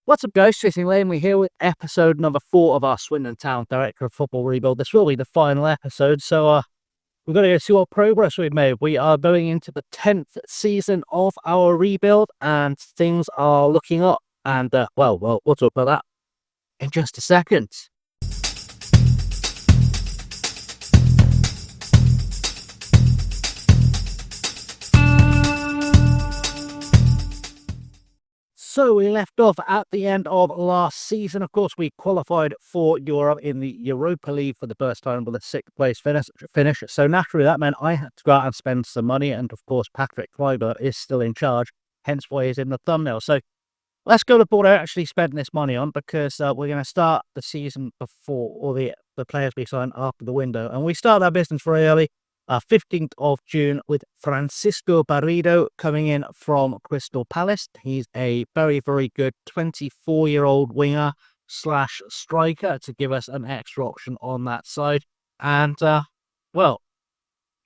What's up, guys? Chasing Lane. We're here with episode number 4 of our Swindon Town Director of Football rebuild. This will be the final episode, so we're going to go see what progress we've made. We are going into the 10th season of our rebuild, and things are looking up. And, we'll talk about that in just a second. So we left off at the end of last season. Of course, we qualified for Europe in the Europa League for the first time with a 6th place finish. So naturally, that meant I had to go out and spend some money. And of course, Patrick Kluivert is still in charge, hence why he's in the thumbnail. So let's go to what I actually spent this money on, because we're going to start the season before all the players we signed after the window. And we start our business very early. 15th of June with Francisco Barrido coming in from Crystal Palace. He's a very, very good 24-year-old winger / striker to give us an extra option on that side. And,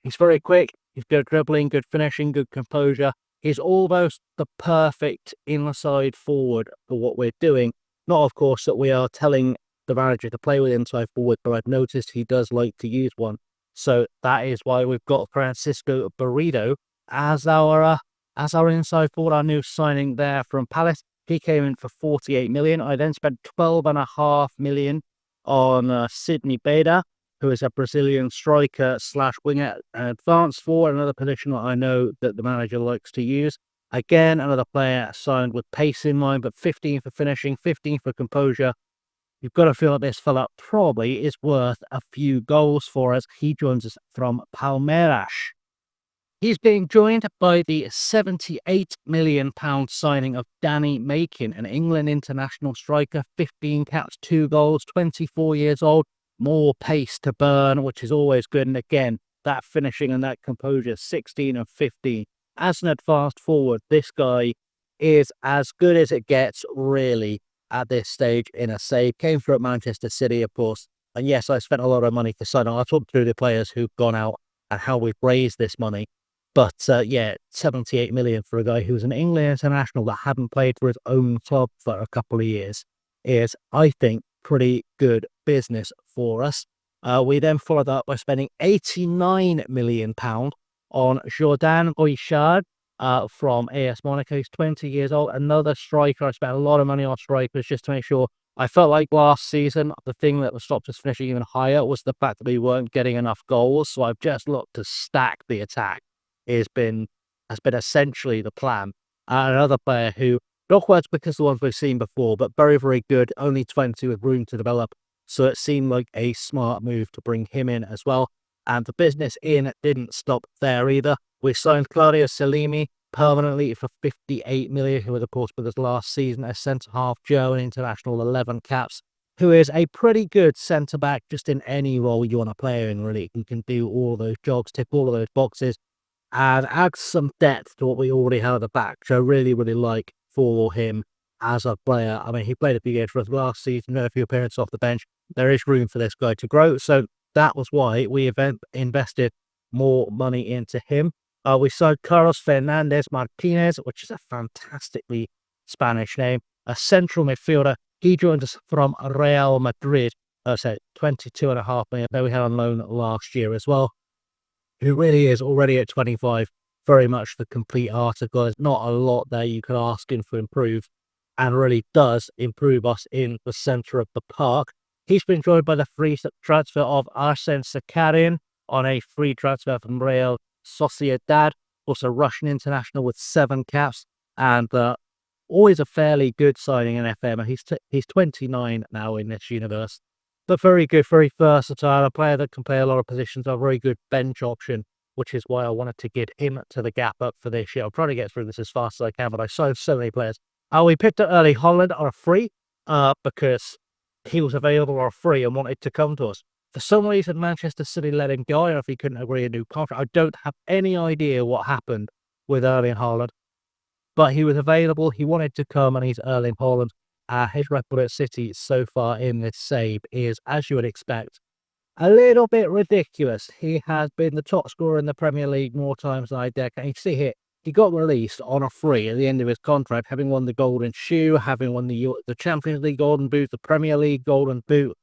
he's very quick. He's good dribbling, good finishing, good composure. He's almost the perfect inside forward for what we're doing. Not, of course, that we are telling the manager to play with inside forward, but I've noticed he does like to use one. So that is why we've got Francisco Barrido as our inside forward, our new signing there from Palace. He came in for 48 million. I then spent 12.5 million on Sidney Beda, who is a Brazilian striker / winger, advanced forward, another position that I know that the manager likes to use. Again, another player signed with pace in mind, but 15 for finishing, 15 for composure. You've got to feel that this fella probably is worth a few goals for us. He joins us from Palmeiras. He's being joined by the £78 million signing of Danny Makin, an England international striker, 15 caps, 2 goals, 24 years old, more pace to burn, which is always good. And again, that finishing and that composure, 16 and 15. As an advanced forward, this guy is as good as it gets, really, at this stage in a save. Came through at Manchester City, of course. And yes, I spent a lot of money to sign him. I'll talk through the players who've gone out and how we've raised this money. But 78 million for a guy who's an England international that hadn't played for his own club for a couple of years is, I think, pretty good business for us. We then followed up by spending £89 million on Jordan Oishard, from AS Monaco. He's 20 years old, another striker. I spent a lot of money on strikers just to make sure. I felt like last season, the thing that stopped us finishing even higher was the fact that we weren't getting enough goals. So I've just looked to stack the attack. Has been essentially the plan. Another player who, not words because the ones we've seen before, but very, very good, only 20 with room to develop. So it seemed like a smart move to bring him in as well. And the business in didn't stop there either. We signed Claudio Salimi permanently for 58 million, who was, of course, with us last season as centre-half, German international, 11 caps, who is a pretty good centre-back just in any role you want to play in, really. He can do all those jobs, tick all of those boxes, and add some depth to what we already have at the back, which I really, really like for him as a player. I mean, he played a few games for us last season, a few appearances off the bench. There is room for this guy to grow, so that was why we invested more money into him. We signed Carlos Fernandez Martinez, which is a fantastically Spanish name, a central midfielder. He joined us from Real Madrid, 22.5 million, that we had on loan last year as well, who really is already at 25, very much the complete article. There's not a lot there you can ask him to improve, and really does improve us in the centre of the park. He's been joined by the free transfer of Arsene Sakarin on a free transfer from Real Sociedad, also Russian international with 7 caps, and always a fairly good signing in FM. He's 29 now in this universe, but very good, very versatile, a player that can play a lot of positions, a very good bench option, which is why I wanted to get him to the gap up for this year. I'll try to get through this as fast as I can, but I signed so many players. We picked up Erling Haaland on a free, because he was available on a free and wanted to come to us. For some reason, Manchester City let him go. I don't know if he couldn't agree a new contract. I don't have any idea what happened with Erling Haaland, but he was available. He wanted to come, and he's Erling Haaland. His record at City so far in this save is, as you would expect, a little bit ridiculous. He has been the top scorer in the Premier League more times than I dare. Can you see here? he got released on a free at the end of his contract, having won the Golden Shoe, having won the Champions League Golden Boot, the Premier League Golden Boot.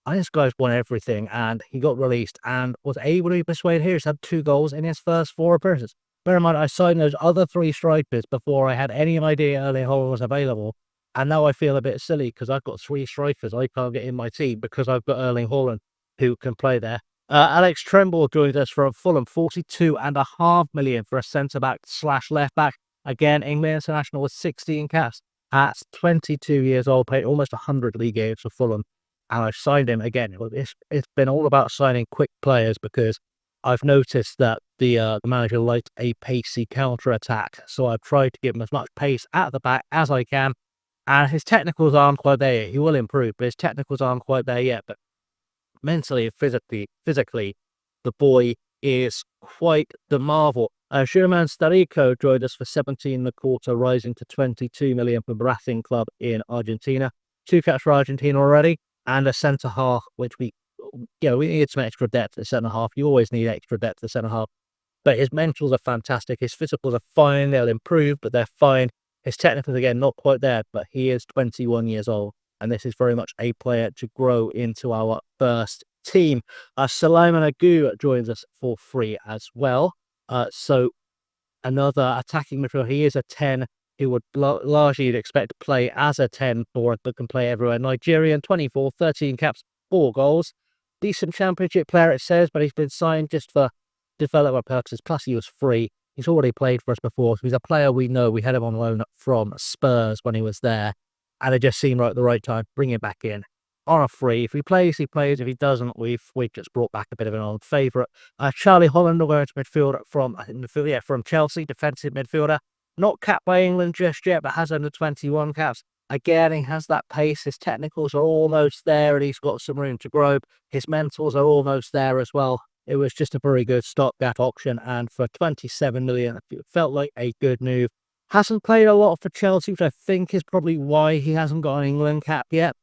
This guy's won everything, and he got released and was able to be persuaded here. He's had 2 goals in his first 4 appearances. Bear in mind, I signed those other 3 strikers before I had any idea Erling Haaland was available, and now I feel a bit silly because I've got 3 strikers I can't get in my team because I've got Erling Haaland who can play there. Alex Tremble joined us from Fulham, 42.5 million for a centre-back / left-back. Again, England international with 16 caps. At 22 years old, played almost 100 league games for Fulham. And I've signed him again. It's been all about signing quick players because I've noticed that the manager likes a pacey counter-attack. So I've tried to give him as much pace at the back as I can. And his technicals aren't quite there yet. He will improve, but his technicals aren't quite there yet. But mentally and physically, the boy is quite the marvel. German Starico joined us for 17.25, rising to 22 million from Racing Club in Argentina. 2 caps for Argentina already. And a centre-half, which we need some extra depth at centre-half. You always need extra depth at centre-half. But his mentals are fantastic. His physicals are fine. They'll improve, but they're fine. His technicals, again, not quite there, but he is 21 years old. And this is very much a player to grow into our first team. Sulaiman Agu joins us for free as well. So another attacking midfielder. He is a 10. He would largely expect to play as a 10 forward, but can play everywhere. Nigerian, 24, 13 caps, 4 goals. Decent championship player, it says, but he's been signed just for development purposes. Plus, he was free. He's already played for us before, so he's a player we know. We had him on loan from Spurs when he was there, and it just seemed right at the right time. Bring him back in on a free. If he plays, he plays. If he doesn't, we've just brought back a bit of an old favourite. Charlie Holland will go into midfield from Chelsea, defensive midfielder. Not capped by England just yet, but has under 21 caps. Again, he has that pace. His technicals are almost there, and he's got some room to grow. His mentals are almost there as well. It was just a very good stopgap auction, and for 27 million, it felt like a good move. Hasn't played a lot for Chelsea, which I think is probably why he hasn't got an England cap yet.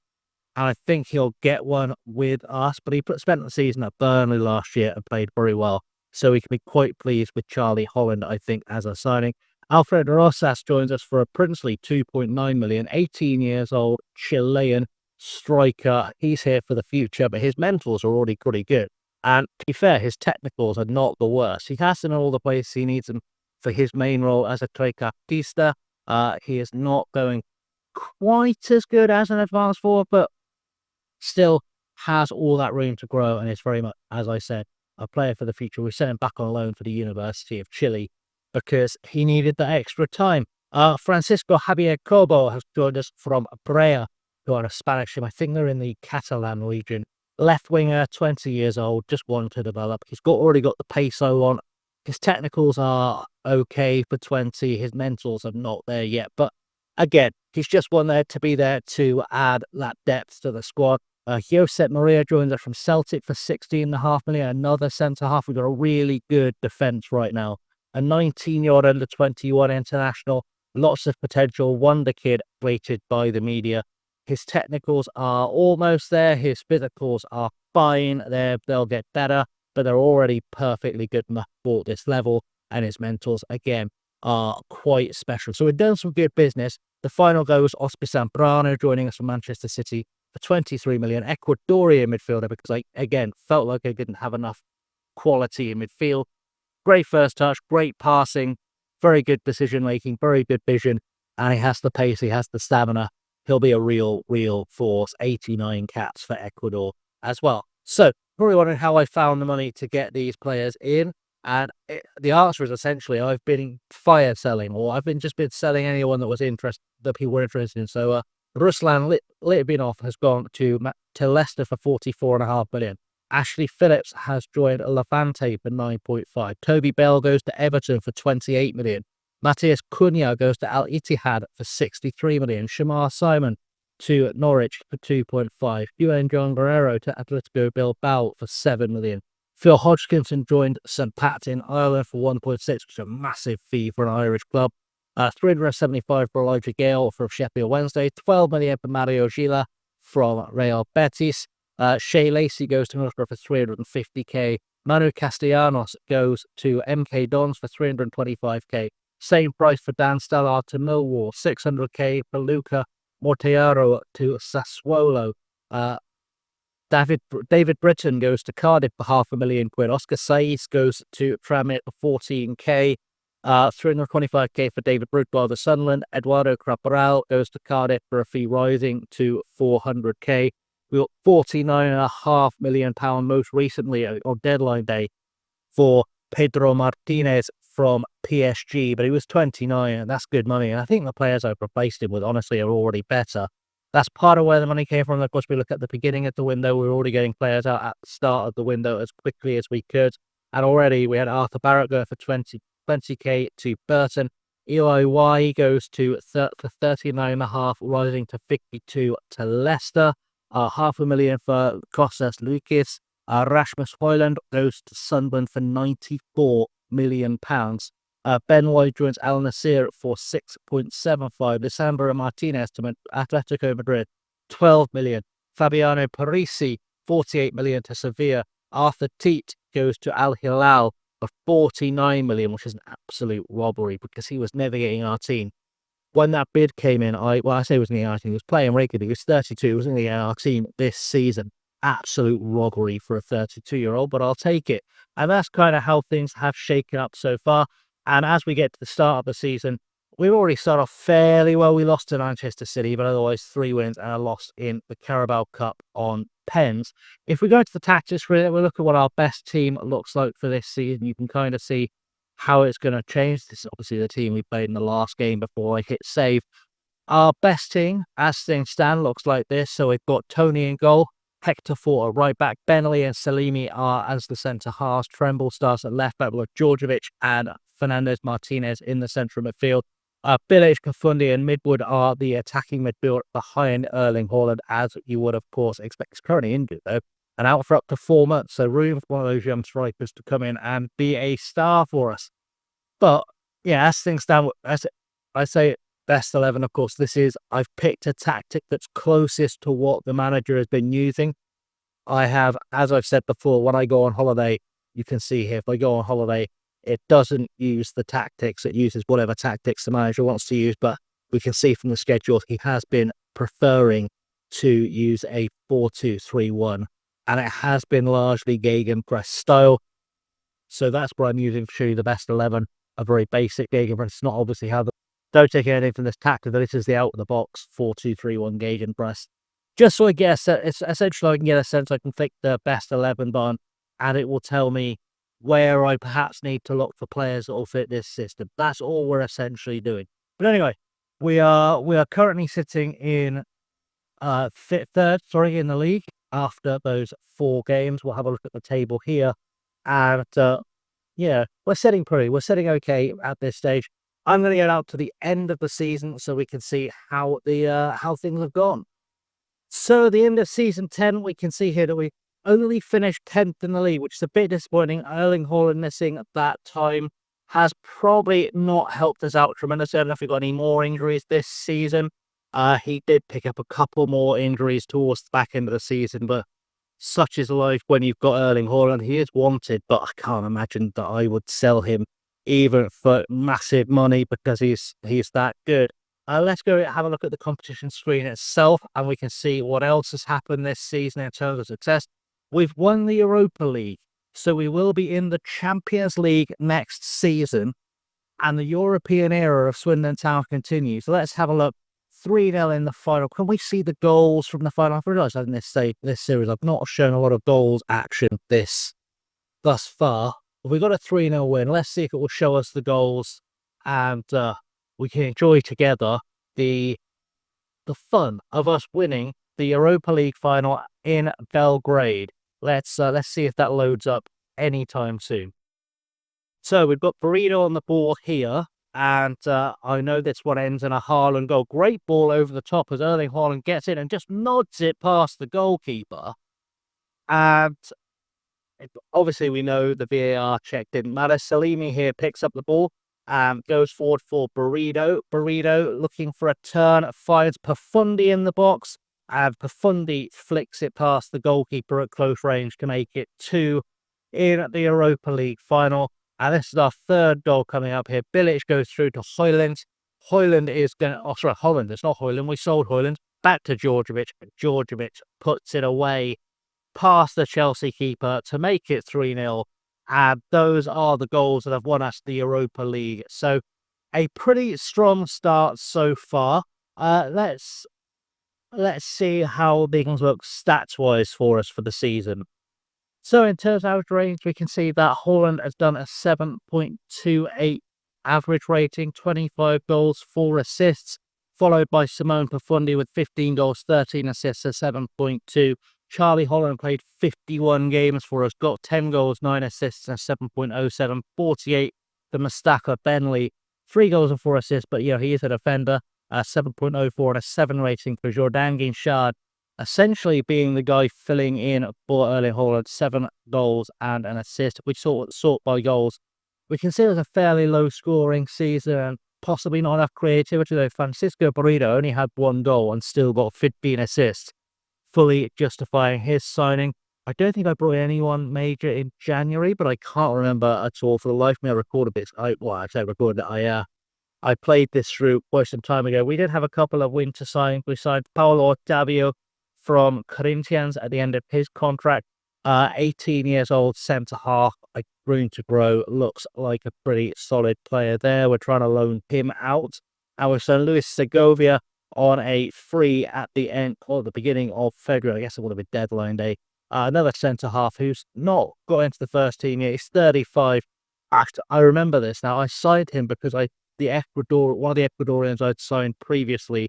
And I think he'll get one with us. But he spent the season at Burnley last year and played very well. So we can be quite pleased with Charlie Holland, I think, as a signing. Alfred Rosas joins us for a princely 2.9 million, 18 years old, Chilean striker. He's here for the future, but his mentals are already pretty good. And to be fair, his technicals are not the worst. He has in all the places he needs them for his main role as a trequartista. He is not going quite as good as an advanced forward, but still has all that room to grow, and is very much, as I said, a player for the future. We sent him back on loan for the University of Chile because he needed that extra time. Francisco Javier Cobo has joined us from Brea, who are a Spanish team. I think they're in the Catalan region. Left winger, 20 years old, just wanting to develop. He's already got the peso on. His technicals are okay for 20. His mentals are not there yet. But again, he's just one there to be there to add that depth to the squad. Josep Maria joins us from Celtic for 16.5 million. Another centre-half. We've got a really good defence right now. A 19-year-old under 21 international. Lots of potential. Wonder kid rated by the media. His technicals are almost there. His physicals are fine. They'll get better, but they're already perfectly good enough for this level. And his mentals, again, are quite special. So we've done some good business. The final goes Oscar Zambrano joining us from Manchester City for 23 million. Ecuadorian midfielder, because I, again, felt like I didn't have enough quality in midfield. Great first touch, great passing, very good decision making, very good vision, and he has the pace, he has the stamina. He'll be a real force. 89 caps for Ecuador as well. So, probably wondering how I found the money to get these players in, and the answer is essentially I've been fire selling, or I've been selling anyone that was interested, that people were interested in. So, Ruslan Litvinov has gone to Leicester for 44.5 million. Ashley Phillips has joined Levante for 9.5. Toby Bell goes to Everton for 28 million. Matthias Cunha goes to Al Ittihad for 63 million. Shamar Simon to Norwich for 2.5. Juan John Guerrero to Atletico Bilbao for 7 million. Phil Hodgkinson joined St Pat in Ireland for 1.6, which is a massive fee for an Irish club. 375 for Elijah Gale from Sheffield Wednesday. 12 million for Mario Gila from Real Betis. Shea Lacey goes to Middlesbrough for 350k. Manu Castellanos goes to MK Dons for 325k. Same price for Dan Stellar to Millwall, 600k for Luca Morteiro to Sassuolo. David Britton goes to Cardiff for £500,000. Oscar Saiz goes to Tranmere for 14k. 325k for David Brookbar to Sunderland. Eduardo Cabral goes to Cardiff for a fee rising to 400k. We got £49.5 million most recently on deadline day for Pedro Martinez from PSG, but he was 29, and that's good money. And I think the players I've replaced him with, honestly, are already better. That's part of where the money came from. Of course, we look at the beginning of the window. We were already getting players out at the start of the window as quickly as we could. And already we had Arthur Barrett go for 20k to Burton. Eli Y goes to for 39.5, rising to 52 to Leicester. £500,000 for Kostas Lukis. Rasmus Højlund goes to Sunderland for £94 million. Ben White joins Al Nassr for 6.75. Lisandro Martinez to Atletico Madrid, 12 million. Fabiano Parisi, 48 million to Sevilla. Arthur Teat goes to Al Hilal for 49 million, which is an absolute robbery because he was never getting our team. When that bid came in, I say he was in the our team, he was playing regularly, he was 32, he was in the our team this season. Absolute robbery for a 32-year-old, but I'll take it. And that's kind of how things have shaken up so far. And as we get to the start of the season, we've already started off fairly well. We lost to Manchester City, but otherwise 3 wins and a loss in the Carabao Cup on pens. If we go to the tactics, we'll look at what our best team looks like for this season. You can kind of see how it's going to change. This is obviously the team we played in the last game before I hit save. Our best team, as things stand, looks like this. So we've got Tony in goal, Hector for a right back, Benley and Salimi are as the centre halves. Tremble starts at left back with Djordjevic and Fernandez Martinez in the centre of midfield. Bilic, Kafundi and Midwood are the attacking midfield behind Erling Haaland, as you would of course expect. He's currently injured though and out for up to 4 months, so room for one of those young strikers to come in and be a star for us. But yeah, as things stand, as I say, best 11, of course, I've picked a tactic that's closest to what the manager has been using. I have, as I've said before, when I go on holiday, you can see here, if I go on holiday, it doesn't use the tactics, it uses whatever tactics the manager wants to use, but we can see from the schedule he has been preferring to use a 4-2-3-1, and it has been largely gegenpress style. So that's what I'm using to show you the best 11, a very basic gegenpress. It's not obviously how don't take anything from this tactic, but this is the out-of-the-box 4-2-3-1 gegenpress. Just so I get essentially I can get a sense, I can click the best 11 button, and it will tell me where I perhaps need to look for players that will fit this system. That's all we're essentially doing. But anyway, we are currently sitting in third in the league after those 4 games. We'll have a look at the table here, and yeah, we're sitting okay at this stage. I'm going to get out to the end of the season so we can see how things have gone. So at the end of season 10, we can see here that we only finished 10th in the league, which is a bit disappointing. Erling Haaland missing at that time has probably not helped us out tremendously. I don't know if we got any more injuries this season. He did pick up a couple more injuries towards the back end of the season, but such is life when you've got Erling Haaland. He is wanted, but I can't imagine that I would sell him even for massive money because he's that good. Let's go have a look at the competition screen itself, and we can see what else has happened this season in terms of success. We've won the Europa League, so we will be in the Champions League next season, and the European era of Swindon Town continues. So let's have a look. 3-0 in the final. Can we see the goals from the final? I've realised in this series I've not shown a lot of goals action thus far. We got a 3-0 win. Let's see if it will show us the goals, and we can enjoy together the fun of us winning the Europa League final in Belgrade. Let's see if that loads up anytime soon. So we've got Burrito on the ball here, and I know this one ends in a Haaland goal. Great ball over the top as Erling Haaland gets it and just nods it past the goalkeeper. And obviously we know the VAR check didn't matter. Salimi here picks up the ball and goes forward for Burrito. Burrito looking for a turn, finds Pafundi in the box, and Pafundi flicks it past the goalkeeper at close range to make it 2 in the Europa League final. And this is our third goal coming up here. Bilic goes through to Hoyland. Hoyland is going to... Oh, sorry, Holland. It's not Hoyland. We sold Hoyland. Back to Djordjevic. Djordjevic puts it away past the Chelsea keeper to make it 3-0. And those are the goals that have won us the Europa League. So a pretty strong start so far. Let's see how things look stats-wise for us for the season. So in terms of average ratings, we can see that Holland has done a 7.28 average rating, 25 goals, 4 assists, followed by Simone Profundi with 15 goals, 13 assists, a 7.2. Charlie Holland played 51 games for us, got 10 goals, 9 assists, and a 7.07. 48 for Mustafa Benley, 3 goals and 4 assists, but he is a defender, 7.04 and a 7 rating for Jordan Guinchard, essentially being the guy filling in for Erling Haaland, 7 goals and an assist. We sort by goals. We consider it a fairly low-scoring season and possibly not enough creativity, though. Francisco Burrito only had 1 goal and still got 15 assists, fully justifying his signing. I don't think I brought anyone major in January, but I can't remember at all for the life of me. I recorded this. I played this through quite some time ago. We did have a couple of winter signings. We signed Paulo Ottavio from Corinthians at the end of his contract. 18 years old, centre-half, room to grow, looks like a pretty solid player there. We're trying to loan him out. And we signed Luis Segovia on a free at the end or the beginning of February. I guess it would have been deadline day. Another centre-half who's not got into the first team yet. He's 35. I remember this now. I signed him because one of the Ecuadorians I'd signed previously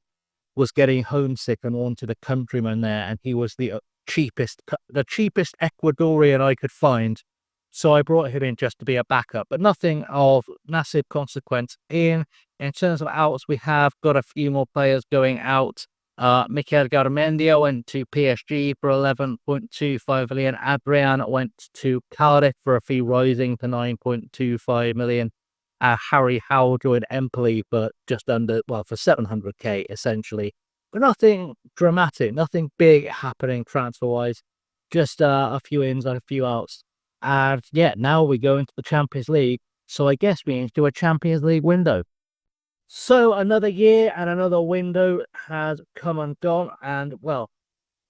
was getting homesick and wanted a countryman there, and he was the cheapest Ecuadorian I could find. So I brought him in just to be a backup, but nothing of massive consequence. In terms of outs, we have got a few more players going out. Mikel Garmendia went to PSG for 11.25 million. Adrian went to Cardiff for a fee rising to 9.25 million. Harry Howell joined Empoli, but just under, for 700k essentially. But nothing dramatic, nothing big happening transfer-wise. Just a few ins and a few outs. And yeah, now we go into the Champions League. So I guess we need to do a Champions League window. So another year and another window has come and gone. And well,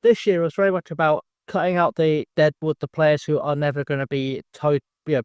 this year was very much about cutting out the deadwood, the players who are never going to be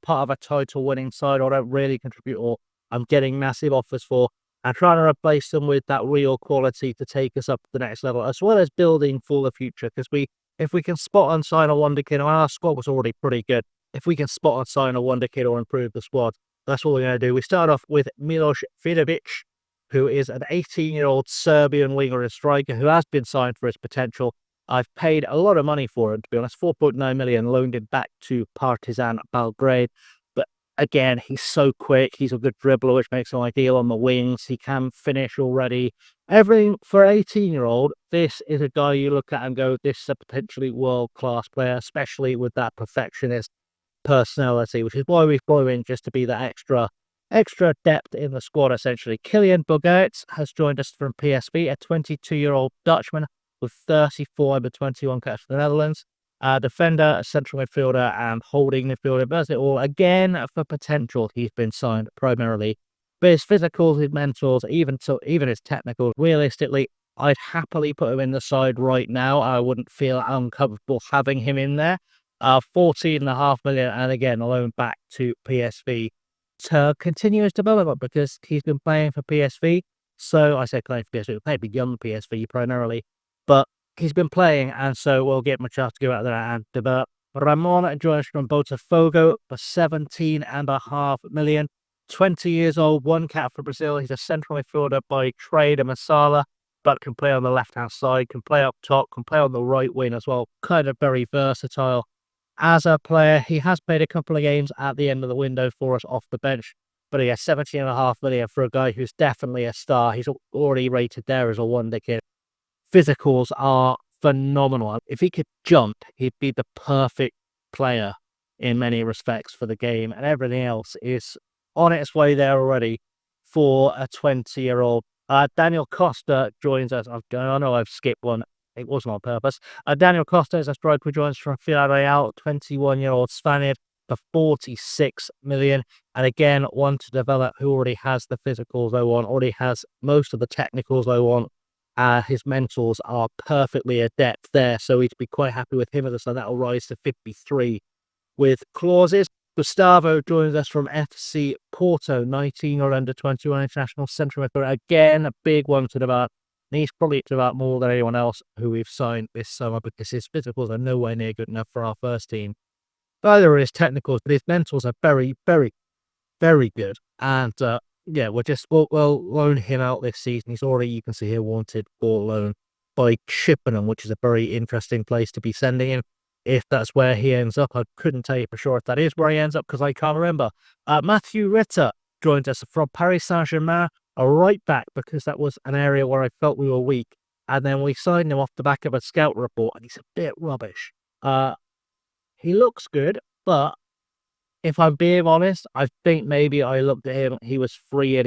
part of a title winning side or don't really contribute or I'm getting massive offers for, and trying to replace them with that real quality to take us up to the next level, as well as building for the future. Because if we can spot and sign a wonder kid, and our squad was already pretty good, if we can spot and sign a wonder kid or improve the squad, that's what we're going to do. We start off with Milos Vidovic, who is an 18-year-old Serbian winger and striker who has been signed for his potential. I've paid a lot of money for him, to be honest, 4.9 million, loaned him back to Partizan Belgrade. But again, he's so quick. He's a good dribbler, which makes him ideal on the wings. He can finish already. Everything for an 18-year-old, this is a guy you look at and go, this is a potentially world-class player, especially with that perfectionist personality, which is why we've brought him in, just to be that extra depth in the squad, essentially. Kylian Bogaerts has joined us from PSV, a 22-year-old Dutchman with 34 over 21 caps for the Netherlands. Defender, central midfielder, and holding midfielder. Does it all again for potential. He's been signed primarily. But his physicals, his mentals, even his technical, realistically, I'd happily put him in the side right now. I wouldn't feel uncomfortable having him in there. 14.5 million, and again, loan back to PSV to continue his development, because he's been playing for PSV. So I say playing for PSV, maybe young PSV primarily, but he's been playing, and so we'll get him a chance to go out there and develop. Ramon joins from Botafogo for 17.5 million. 20 years old, 1 cap for Brazil. He's a central midfielder by trade and Masala, but can play on the left-hand side, can play up top, can play on the right wing as well. Kind of very versatile. As a player, he has played a couple of games at the end of the window for us off the bench, but he has 17.5 million for a guy who's definitely a star. He's already rated there as a wonder kid. Physicals are phenomenal. If he could jump, he'd be the perfect player in many respects for the game, and everything else is on its way there already for a 20-year-old. Daniel Costa joins us. I know I've skipped one. It wasn't on purpose. Daniel Costa is a striker who joins from Villarreal, 21-year-old Spaniard for 46 million. And again, one to develop who already has the physicals I want, already has most of the technicals I want. His mentors are perfectly adept there, so we'd be quite happy with him as a son. That'll rise to 53 with clauses. Gustavo joins us from FC Porto, 19 or under 21 international central midfielder. Again, a big one to develop. And he's probably developed more than anyone else who we've signed this summer because his physicals are nowhere near good enough for our first team. Neither are his technicals, but his mentals are very, very, very good. And yeah, we'll loan him out this season. He's already, you can see here, wanted for loan by Chippenham, which is a very interesting place to be sending him. If that's where he ends up, I couldn't tell you for sure if that is where he ends up because I can't remember. Matthew Ritter joined us from Paris Saint-Germain, a right back, because that was an area where I felt we were weak. And then we signed him off the back of a scout report, and he's a bit rubbish. He looks good, but if I'm being honest, I think maybe I looked at him, he was free and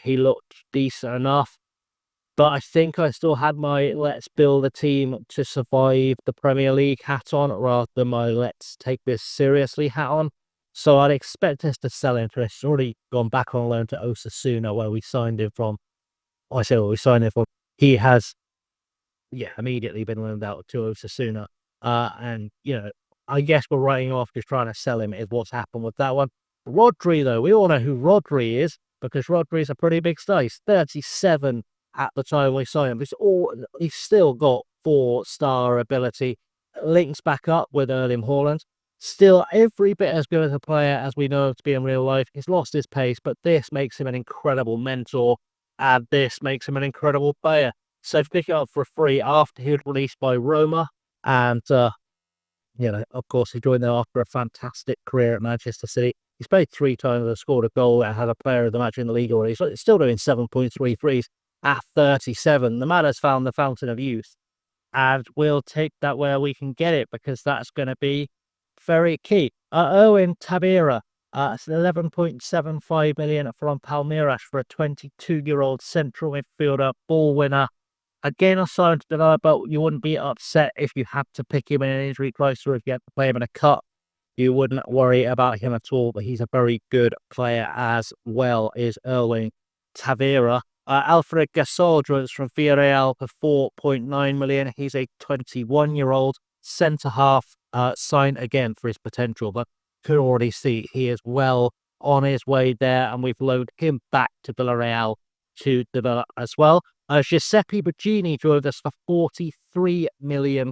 he looked decent enough. But I think I still had my let's build a team to survive the Premier League hat on rather than my let's take this seriously hat on. So I'd expect us to sell him for. He's already gone back on loan to Osasuna where we signed him from. I say we signed him from. He has, immediately been loaned out to Osasuna. And, I guess we're writing off just trying to sell him is what's happened with that one. Rodri, though, we all know who Rodri is because Rodri's a pretty big star. He's 37 at the time we saw him. He's still got 4-star ability. Links back up with Erling Haaland. Still every bit as good as a player as we know him to be in real life. He's lost his pace, but this makes him an incredible mentor, and this makes him an incredible player. So pick it up for free after he was released by Roma, and of course, he joined there after a fantastic career at Manchester City. He's played 3 times and scored a goal and had a player of the match in the league already. So he's still doing 7.33s at 37. The man has found the fountain of youth, and we'll take that where we can get it because that's going to be very key. Owen Tabira, it's 11.75 million from Palmeiras for a 22-year-old central midfielder, ball winner. Again, a sign to develop, but you wouldn't be upset if you had to pick him in an injury close or if you had to play him in a cut. You wouldn't worry about him at all, but he's a very good player as well, is Erling Tavera. Alfred Gasol joins from Villarreal for 4.9 million. He's a 21-year-old centre-half, signed again for his potential, but could already see he is well on his way there, and we've loaned him back to Villarreal to develop as well. Giuseppe Bugini joined us for £43 million.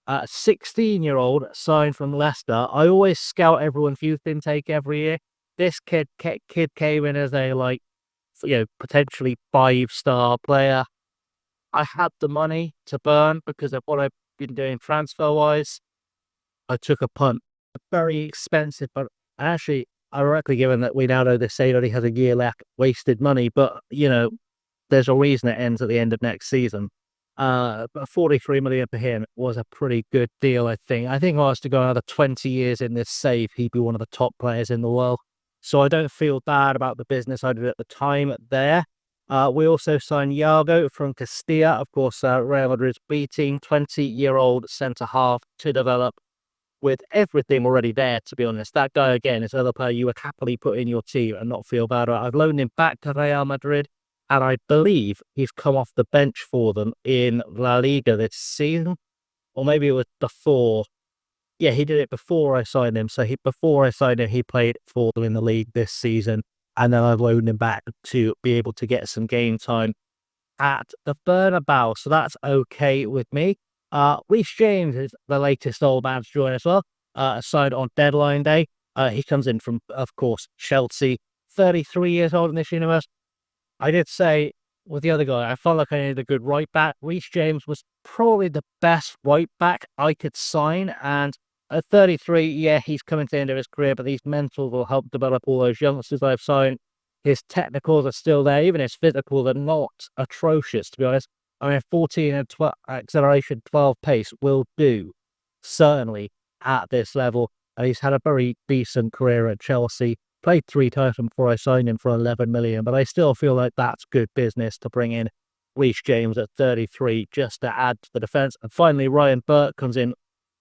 16-year-old signed from Leicester. I always scout everyone's youth intake every year. This kid came in as a potentially 5-star player. I had the money to burn because of what I've been doing transfer-wise. I took a punt. Very expensive, but actually, ironically, given that we now know this side only has a year left, wasted money, but, there's a reason it ends at the end of next season. But 43 million for him was a pretty good deal, I think. I think if I was to go another 20 years in this save, he'd be one of the top players in the world. So I don't feel bad about the business I did at the time there. We also signed Iago from Castilla, of course, Real Madrid's B team, 20-year-old centre-half to develop with everything already there, to be honest. That guy, again, is another player you would happily put in your team and not feel bad about. I've loaned him back to Real Madrid, and I believe he's come off the bench for them in La Liga this season. Or maybe it was before. Yeah, he did it before I signed him. So before I signed him, he played for them in the league this season. And then I loaned him back to be able to get some game time at the Bernabeu. So that's okay with me. Reece James is the latest old man to join as well. Signed on deadline day. He comes in from, of course, Chelsea. 33 years old in this universe. I did say with the other guy, I felt like I needed a good right back. Reece James was probably the best right back I could sign. And at 33, yeah, he's coming to the end of his career, but these mentals will help develop all those youngsters I've signed. His technicals are still there. Even his physicals are not atrocious, to be honest. I mean, 14 and 12 acceleration, 12 pace will do, certainly at this level. And he's had a very decent career at Chelsea. Played 3 times before I signed him for 11 million, but I still feel like that's good business to bring in Reece James at 33 just to add to the defence. And finally, Ryan Burke comes in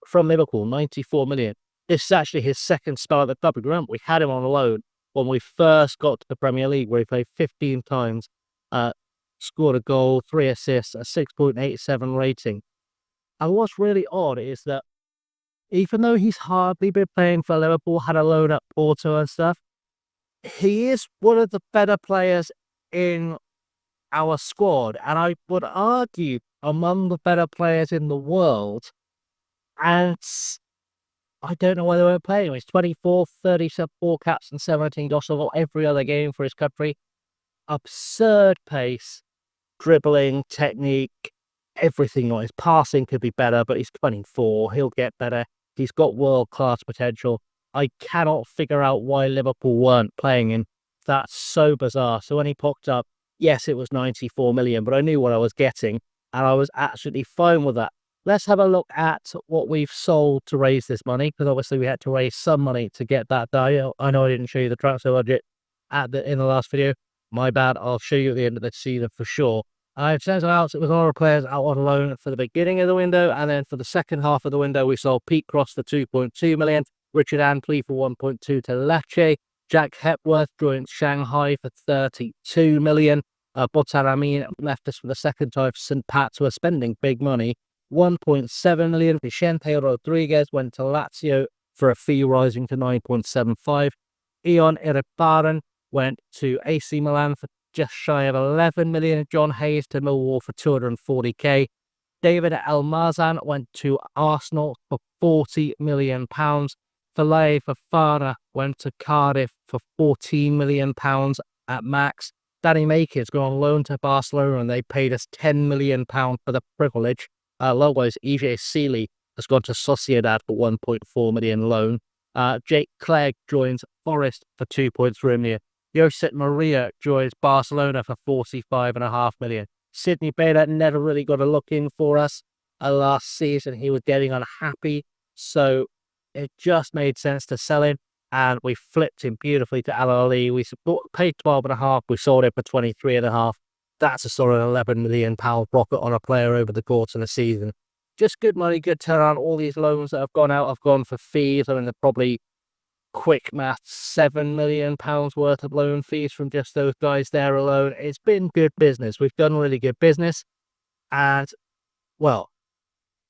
from Liverpool, 94 million. This is actually his second spell at the club. Remember, we had him on loan when we first got to the Premier League, where he played 15 times, scored a goal, 3 assists, a 6.87 rating. And what's really odd is that even though he's hardly been playing for Liverpool, had a loan at Porto and stuff, he is one of the better players in our squad. And I would argue among the better players in the world. And I don't know why they weren't playing him. He's 24, 34 caps and 17 goals. So every other game for his country. Absurd pace, dribbling, technique, everything. His passing could be better, but he's 24. He'll get better. He's got world-class potential. I cannot figure out why Liverpool weren't playing him. That's so bizarre. So when he popped up, yes, it was 94 million, but I knew what I was getting, and I was absolutely fine with that. Let's have a look at what we've sold to raise this money, because obviously we had to raise some money to get that done. I know I didn't show you the transfer budget in the last video. My bad. I'll show you at the end of the season for sure. In terms of outs, it was all our players out on loan for the beginning of the window, and then for the second half of the window, we sold Pete Cross for 2.2 million, Richard Antley for 1.2 to Lecce, Jack Hepworth joined Shanghai for 32 million, Botan Amin left us for the second time for St. Pat's, who are spending big money, 1.7 million. Vicente Rodriguez went to Lazio for a fee rising to 9.75. Ion Iribarren went to AC Milan for just shy of 11 million. John Hayes to Millwall for 240k. David Almazan went to Arsenal for 40 million pounds. Filet Fofana went to Cardiff for 14 million pounds at max. Danny Makin's gone on loan to Barcelona and they paid us 10 million pounds for the privilege. Likewise, EJ Seeley has gone to Sociedad for 1.4 million loan. Jake Clegg joins Forest for 2.3 million. Josep Maria joins Barcelona for 45.5 million. Sidney Bader never really got a look in for us. Last season, he was getting unhappy, so it just made sense to sell him, and we flipped him beautifully to Al Ahly. We paid 12.5, we sold him for 23.5. That's a sort of 11 million pound profit on a player over the course of the season. Just good money, good turnaround. All these loans that have gone out have gone for fees. I mean, they're probably, quick maths, 7 million pounds worth of loan fees from just those guys there alone. It's been good business. We've done really good business. And, well,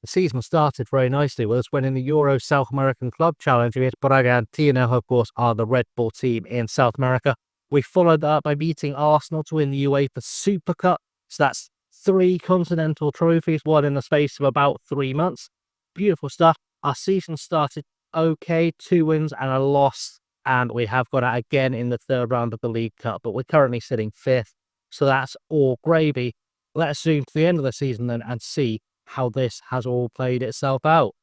the season started very nicely with us winning the Euro South American Club Challenge against Bragantino, of course, are the Red Bull team in South America. We followed that up by beating Arsenal to win the UEFA Super Cup. So that's 3 continental trophies, one in the space of about 3 months. Beautiful stuff. Our season started okay, 2 wins and a loss, and we have got it again in the third round of the League Cup, but we're currently sitting 5th, so that's all gravy. Let's zoom to the end of the season then and see how this has all played itself out.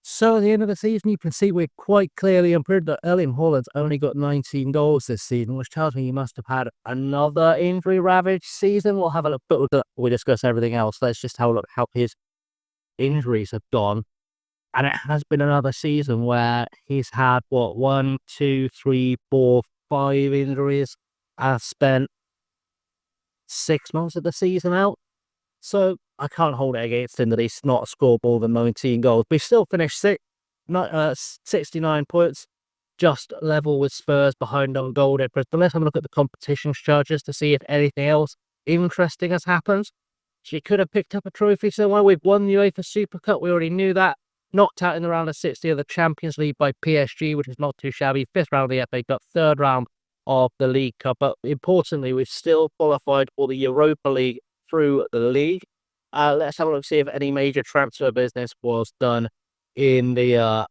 So at the end of the season, you can see we're quite clearly improved that Erling Haaland's only got 19 goals this season, which tells me he must have had another injury-ravaged season. We'll have a look, but we discuss everything else. Let's just have a look how his injuries have gone. And it has been another season where he's had, 1, 2, 3, 4, 5 injuries. And spent 6 months of the season out. So I can't hold it against him that he's not scored more than 19 goals. But he still finished 69 points, just level with Spurs behind on goal difference. But let's have a look at the competition charges to see if anything else interesting has happened. She could have picked up a trophy somewhere. We've won the UEFA Super Cup. We already knew that. Knocked out in the round of 60 of the Champions League by PSG, which is not too shabby. 5th round of the FA Cup, 3rd round of the League Cup. But importantly, we've still qualified for the Europa League through the league. Let's have a look, see if any major transfer business was done in the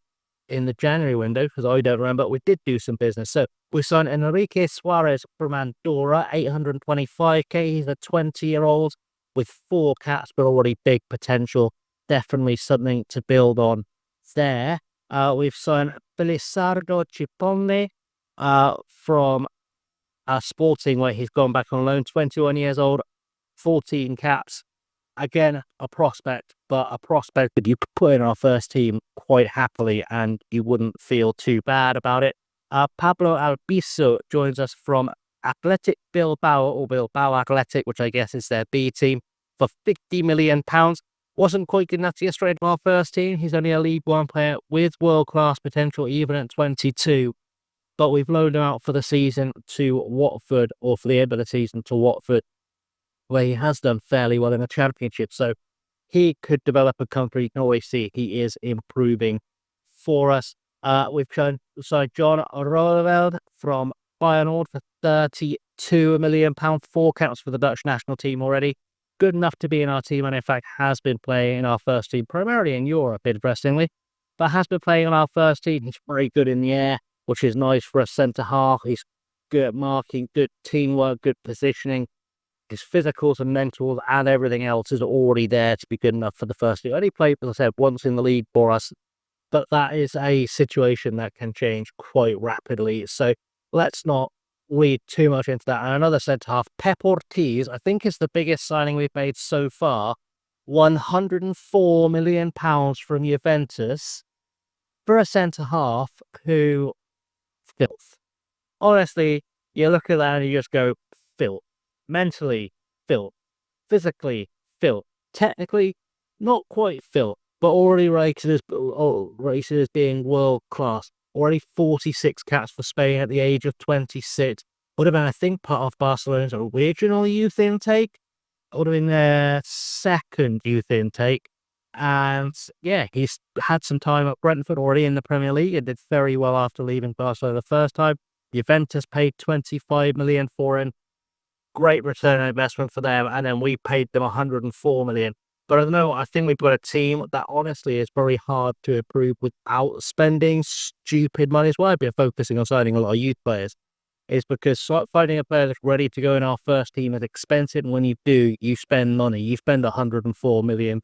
January window, because I don't remember. We did do some business. So we signed Enrique Suarez from Andorra, 825k. He's a 20-year-old with 4 caps, but already big potential. Definitely something to build on there. We've signed Belisardo Cipolle from Sporting, where he's gone back on loan, 21 years old, 14 caps. Again, a prospect, but a prospect that you could put in our first team quite happily and you wouldn't feel too bad about it. Pablo Albizu joins us from Athletic Bilbao, or Bilbao Athletic, which I guess is their B team, for £50 million. Wasn't quite good enough to get straight to our first team. He's only a League One player with world-class potential, even at 22. But we've loaned him out for the season to Watford, or for the end of the season to Watford, where he has done fairly well in the Championship. So he could develop a country. You can always see he is improving for us. We've signed John Roeleveld from Feyenoord for £32 million. 4 counts for the Dutch national team already. Good enough to be in our team, and in fact has been playing in our first team, primarily in Europe, interestingly, but has been playing on our first team. He's very good in the air, which is nice for a centre-half. He's good at marking, good teamwork, good positioning. His physicals and mentals and everything else is already there to be good enough for the first team. Only played, as I said, once in the league for us, but that is a situation that can change quite rapidly. So let's not read too much into that. And another centre-half, Pep Ortiz, I think is the biggest signing we've made so far. £104 million from Juventus for a centre-half who... filth. Honestly, you look at that and you just go, filth. Mentally, filth. Physically, filth. Technically, not quite filth, but already rated as being world-class. Already 46 caps for Spain at the age of 26. Would have been, I think, part of Barcelona's original youth intake. Would have been their second youth intake. And yeah, he's had some time at Brentford already in the Premier League and did very well after leaving Barcelona the first time. Juventus paid 25 million for him. Great return on investment for them, and then we paid them 104 million. But I don't know, I think we've got a team that honestly is very hard to improve without spending stupid money as well. I've been focusing on signing a lot of youth players. Is because finding a player that's ready to go in our first team is expensive, and when you do, you spend money. You spend £104 million.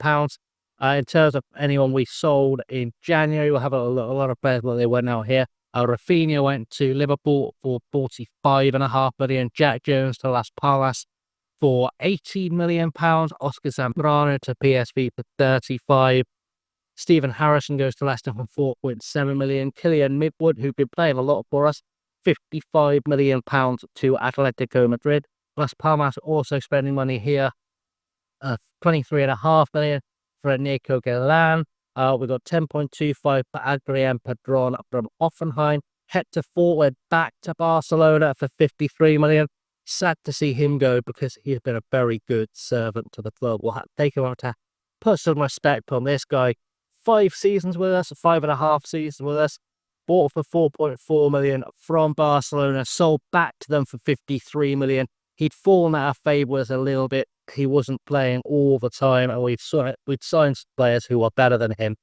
In terms of anyone we sold in January, we'll have a lot of players, they went out here. Rafinha went to Liverpool for £45.5 million. Jack Jones to Las Palmas for £18 million. Oscar Zambrano to PSV for 35. Stephen Harrison goes to Leicester for £4.7 million. Kylian Midwood, who's been playing a lot for us, £55 million to Atletico Madrid. Las Palmas also spending money here, £23.5 million for Nico Galan. We've got 10.25 for Adrian Padron from Offenheim. Hector Fort went back to Barcelona for 53 million. Sad to see him go because he's been a very good servant to the club. We'll have to take him out to put some respect on this guy. 5 seasons with us, 5.5 seasons with us. Bought for 4.4 million from Barcelona, sold back to them for 53 million. He'd fallen out of favour with us a little bit. He wasn't playing all the time, and we'd signed players who are better than him,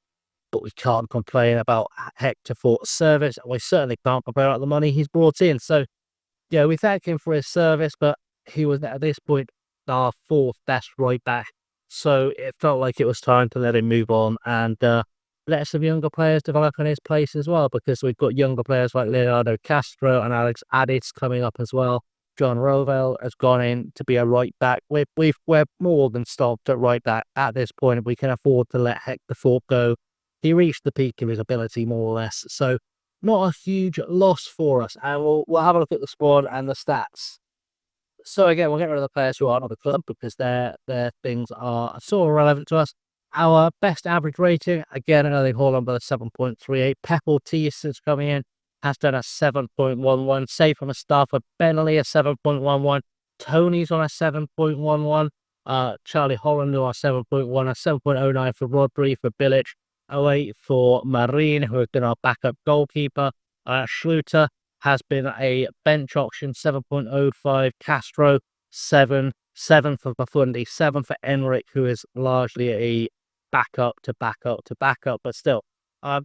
but we can't complain about Hector Fort's service. We certainly can't complain about the money he's brought in. So, yeah, we thank him for his service, but he was at this point our 4th best right back. So it felt like it was time to let him move on and let some younger players develop in his place as well, because we've got younger players like Leonardo Castro and Alex Addis coming up as well. John Rovel has gone in to be a right back. We're more than stopped at right back at this point. We can afford to let Hector Fort go. He reached the peak of his ability, more or less. So not a huge loss for us. And we'll have a look at the squad and the stats. So again, we'll get rid of the players who aren't on the club because their things are sort of relevant to us. Our best average rating, again, Erling Haaland with a 7.38. Pep Ortiz since coming in has done a 7.11. Save from a staff of Bentley, a 7.11. Tony's on a 7.11. Charlie Holland on a 7.1. A 7.09 for Rodri, for Bilic. 08 for Marine, who has been our backup goalkeeper. Schluter has been a bench option, 7.05. Castro, 7. 7 for Bafundi, 7 for Enric, who is largely a backup to backup to backup, but still,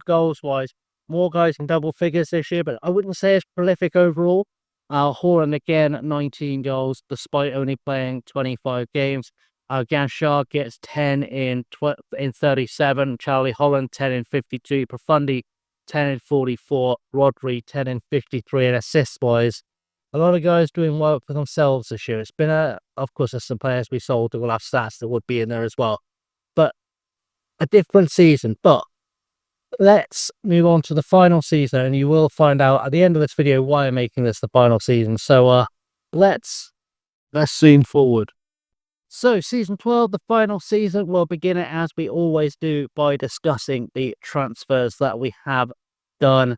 goals-wise, more guys in double figures this year, but I wouldn't say it's prolific overall. Haaland again, 19 goals, despite only playing 25 games. Ganshard gets 10 in 37. Charlie Holland, 10 in 52. Profundi, 10 in 44. Rodri, 10 in 53. And assist-wise, a lot of guys doing work for themselves this year. It's been of course, there's some players we sold that will have stats that would be in there as well. But a different season. But let's move on to the final season, and you will find out at the end of this video why I'm making this the final season. So let's zoom forward. So, season 12, the final season, we'll begin it as we always do by discussing the transfers that we have done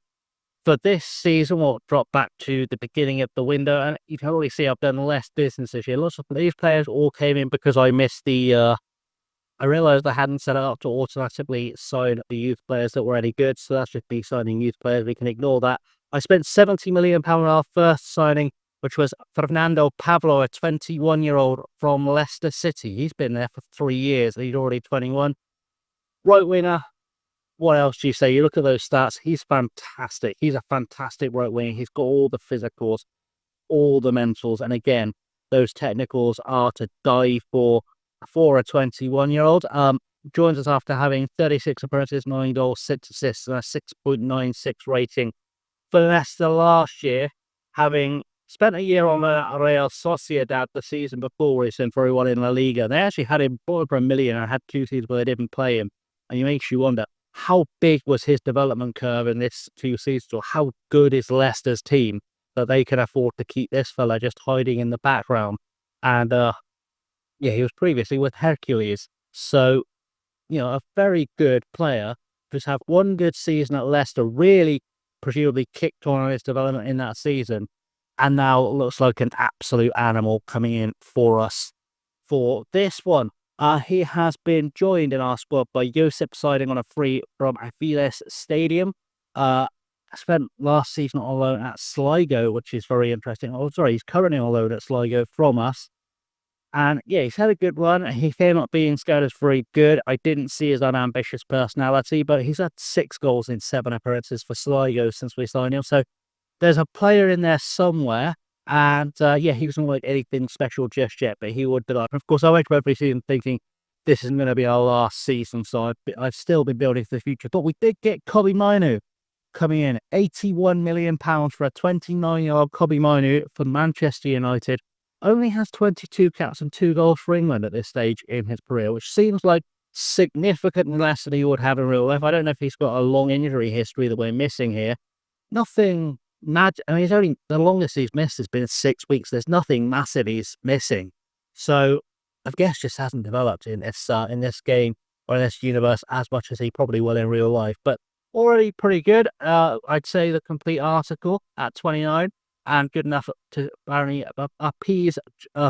for this season. We'll drop back to the beginning of the window, and you can already see I've done less business this year. Lots of these players all came in because I missed the. I realized I hadn't set it up to automatically sign the youth players that were any good, so that's just me signing youth players. We can ignore that. I spent £70 million on our first signing, which was Fernando Pablo, a 21-year-old from Leicester City. He's been there for 3 years, and he's already 21. Right winger. What else do you say? You look at those stats. He's fantastic. He's a fantastic right winger. He's got all the physicals, all the mentals, and again, those technicals are to die for a 21-year-old. Joins us after having 36 appearances, 9 goals, 6 assists, and a 6.96 rating for Leicester last year, having spent a year on Real Sociedad the season before where he sent very well in La Liga. They actually had him bought for $1 million and had 2 seasons where they didn't play him. And it makes you wonder, how big was his development curve in this 2 seasons, or how good is Leicester's team that they can afford to keep this fella just hiding in the background? And yeah, he was previously with Hercules. So, a very good player who's had 1 good season at Leicester, really presumably kicked on his development in that season, and now looks like an absolute animal coming in for us for this one. He has been joined in our squad by Josip signing on a free from Aviles Stadium. Spent last season on loan at Sligo, which is very interesting. Oh, sorry, he's currently on loan at Sligo from us. And yeah, he's had a good run. He came up being scouted as very good. I didn't see his unambitious personality, but he's had 6 goals in 7 appearances for Sligo since we signed him. So there's a player in there somewhere. And yeah, he wasn't like anything special just yet, but he would be like. Of course, I went to every season thinking this isn't going to be our last season, so I've still been building for the future. But we did get Kobbie Mainoo coming in, £81 million for a 29-year-old Kobbie Mainoo for Manchester United. Only has 22 caps and 2 goals for England at this stage in his career, which seems like significantly less than he would have in real life. I don't know if he's got a long injury history that we're missing here. Nothing mad. I mean, he's only the longest he's missed has been 6 weeks. There's nothing massive he's missing. So I guess just hasn't developed in this game or in this universe as much as he probably will in real life. But already pretty good. I'd say the complete article at 29. And good enough to apparently appease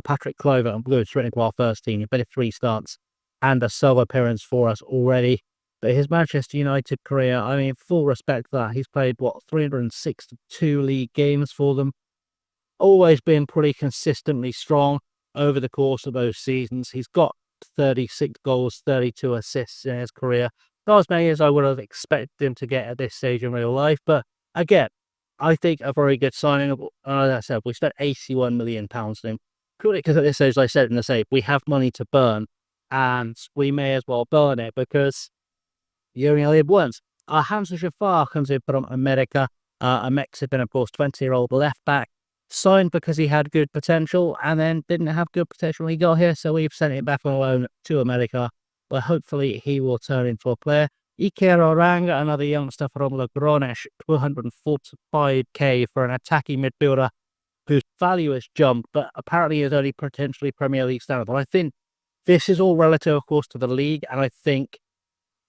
Patrick Kluivert. I'm going straight into our first team. He's been in 3 starts and a solo appearance for us already. But his Manchester United career, I mean, full respect for that. He's played, 362 league games for them. Always been pretty consistently strong over the course of those seasons. He's got 36 goals, 32 assists in his career. Not as many as I would have expected him to get at this stage in real life. But again, I think a very good signing. As I said, we spent £81 million on him. Purely because at this stage, like I said in the save, we have money to burn, and we may as well burn it because you only live once. Hamza Jafar comes in from America, a Mexican, of course, 20-year-old left back, signed because he had good potential and then didn't have good potential when he got here, so we've sent it back on loan to America, where hopefully he will turn into a player. Iker Oranga, another youngster from Logroñés, 245k for an attacking midfielder whose value has jumped, but apparently is only potentially Premier League standard. But I think this is all relative, of course, to the league, and I think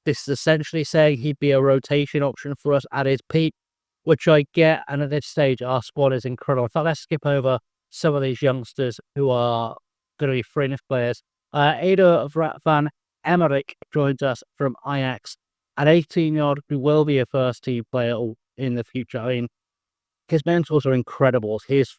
this is essentially saying he'd be a rotation option for us at his peak, which I get, and at this stage, our squad is incredible. In fact, let's skip over some of these youngsters who are going to be fringe players. Ada van Emmerich joins us from Ajax. An 18-year-old who will be a first-team player in the future. I mean, his mentals are incredible. His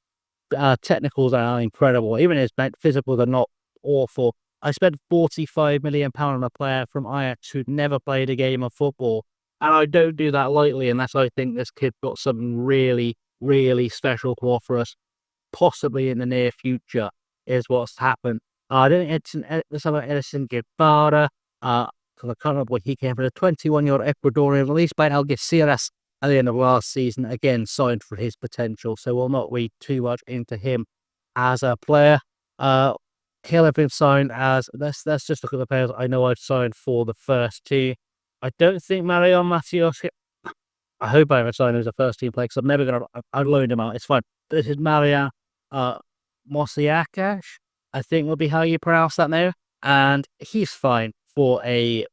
technicals are incredible. Even his physicals are not awful. I spent £45 million on a player from Ajax who'd never played a game of football. And I don't do that lightly unless I think this kid got something really, really special to offer us, possibly in the near future, is what's happened. I don't think Edison Guevara, because I can't remember what he came for, the 21-year-old Ecuadorian released by Algeciras at the end of last season, again signed for his potential, so we'll not read too much into him as a player. He'll have been signed as, let's just look at the players I know I've signed for the first 2. I don't think Marion Matios, I hope I haven't signed him as a first team player, because I'm never going to, I've loaned him out, it's fine. This is Maria Mosiakash, I think will be how you pronounce that now. And he's fine for a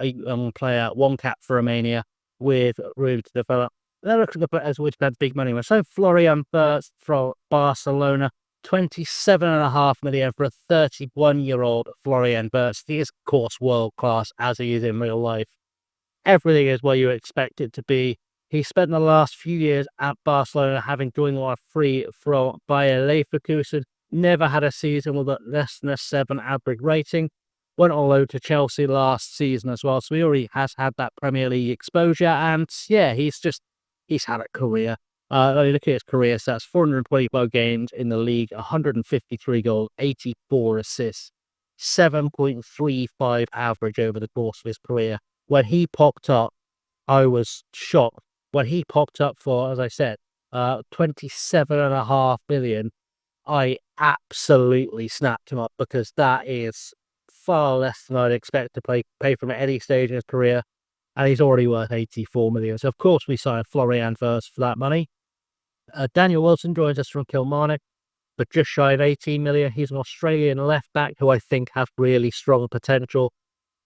young player, one cap for Romania with room to develop. Then look at the players which had big money. So Florian Wirtz from Barcelona, 27.5 million for a 31-year-old Florian Wirtz. He is, of course, world class as he is in real life. Everything is where you expect it to be. He spent the last few years at Barcelona, having joined on a free from Bayer Leverkusen. Never had a season with a less than a 7 average rating. Went on loan to Chelsea last season as well, so he already has had that Premier League exposure. And yeah, he's had a career. Look at his career stats: 425 games in the league, 153 goals, 84 assists, 7.35 average over the course of his career. When he popped up, I was shocked. When he popped up for, as I said, 27.5 million, I absolutely snapped him up, because that is far less than I'd expect to pay from at any stage in his career, and he's already worth 84 million. So of course we signed Florian Wirtz for that money. Daniel Wilson joins us from Kilmarnock, but just shy of 18 million. He's an Australian left back who I think has really strong potential.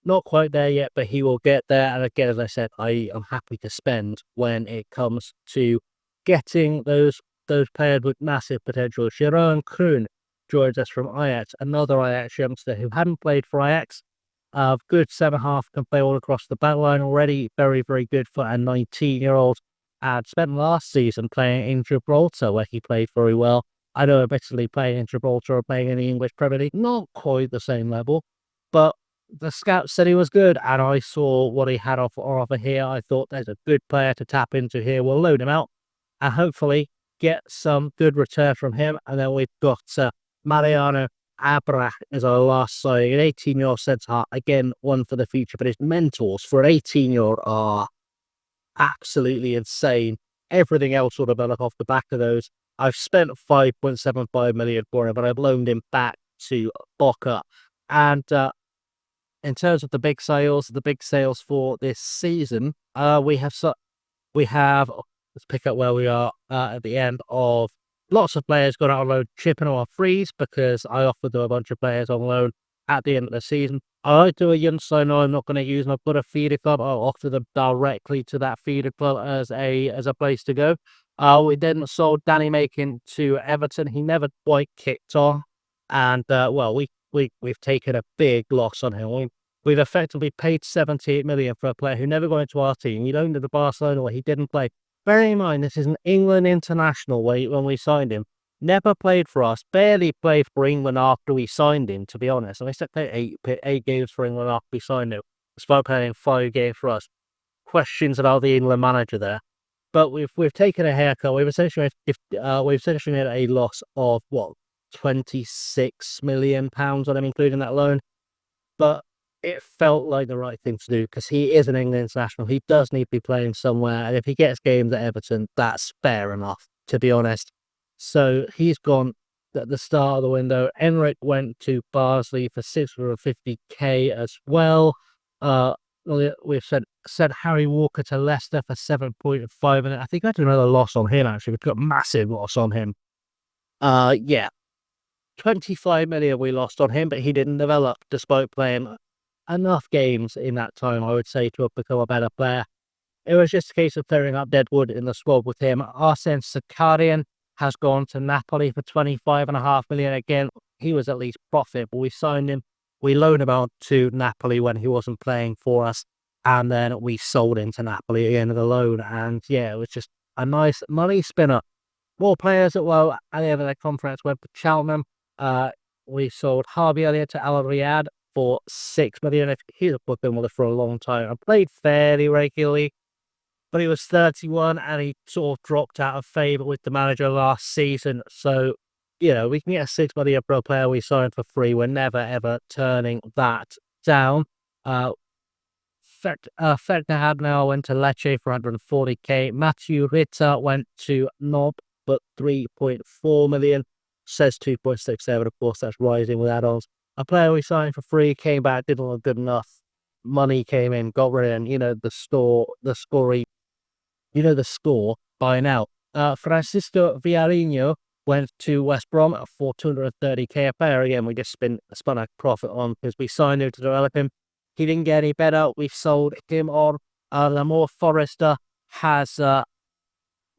Not quite there yet, but he will get there. And again, as I said, I am happy to spend when it comes to getting those players with massive potential. Jeroen Kroon joins us from Ajax, another Ajax youngster who hadn't played for Ajax. Good centre-half, can play all across the back line already. Very, very good for a 19-year-old. And spent last season playing in Gibraltar, where he played very well. I know admittedly playing in Gibraltar or playing in the English Premier League, not quite the same level, but the scouts said he was good, and I saw what he had offer here. I thought there's a good player to tap into here. We'll load him out and hopefully get some good return from him. And then we've got Mariano Abra as our last signing, an 18-year-old centre-half. Again, one for the future, but his mentors for an 18-year-old are absolutely insane. Everything else will develop off the back of those. I've spent 5.75 million for him, but I've loaned him back to Boca. And in terms of the big sales for this season, we have let's pick up where we are at the end of lots of players got out on loan, chipping on freeze, because I offered them a bunch of players on loan at the end of the season. I do a young sign I'm not going to use, and I've got a feeder club. I'll offer them directly to that feeder club as a place to go. We then sold Danny Makin to Everton. He never quite kicked on, and we've taken a big loss on him. We've effectively paid 78 million for a player who never got into our team. He loaned to the Barcelona where he didn't play. Bearing in mind, this is an England international when we signed him. Never played for us. Barely played for England after we signed him, to be honest. And we said eight games for England after we signed him, despite playing 5 games for us. Questions about the England manager there. But we've taken a haircut. We've essentially made a loss of £26 million on him, including that loan. But it felt like the right thing to do, because he is an England international. He does need to be playing somewhere, and if he gets games at Everton, that's fair enough, to be honest. So he's gone at the start of the window. Enric went to Barnsley for 650k as well. We've sent Harry Walker to Leicester for 7.5, and I think I had another loss on him, actually. We've got a massive loss on him. 25 million we lost on him, but he didn't develop despite playing enough games in that time, I would say, to have become a better player. It was just a case of clearing up deadwood in the squad with him. Arsene Sakarian has gone to Napoli for 25.5 million. Again, he was at least profitable. We signed him. We loaned him out to Napoli when he wasn't playing for us, and then we sold him to Napoli at the end of the loan. And yeah, it was just a nice money spinner. More players at the end of their contracts went to Cheltenham. We sold Harvey Elliott to Al Riyadh for 6 million. He's been with us for a long time. I played fairly regularly, but he was 31 and he sort of dropped out of favour with the manager last season. So, we can get a 6 million for a player we signed for free. We're never, ever turning that down. Ferdinand now went to Lecce for 140k. Matthew Ritter went to Nob, but 3.4 million. Says 2.67. Of course, that's rising with add-ons. A player we signed for free came back, didn't look good enough. Money came in, got rid of him. The score by now. Francisco Villarino went to West Brom for 230k a player. Again, we just spun a profit on because we signed him to develop him. He didn't get any better. We sold him on. Lamore Forrester has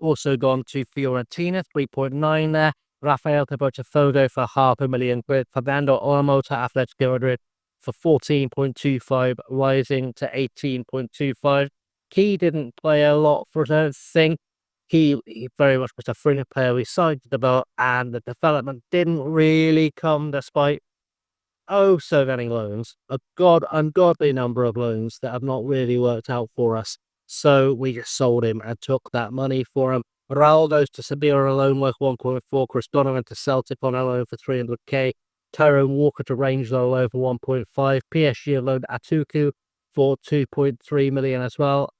also gone to Fiorentina, 3.9 there. Rafael Botafogo for £500,000. Fernando Olmo to Atletico Madrid for 14.25, rising to 18.25. He didn't play a lot for that thing. He very much was a fringe player we signed to develop, and the development didn't really come despite so many loans. A ungodly number of loans that have not really worked out for us. So we just sold him and took that money for him. Ronaldo's to Sevilla on a loan worth 1.4. Chris Donovan to Celtic on a loan for 300k. Tyrone Walker to Rangers on a loan for 1.5. PSG loan Atuku for 2.3 million as well.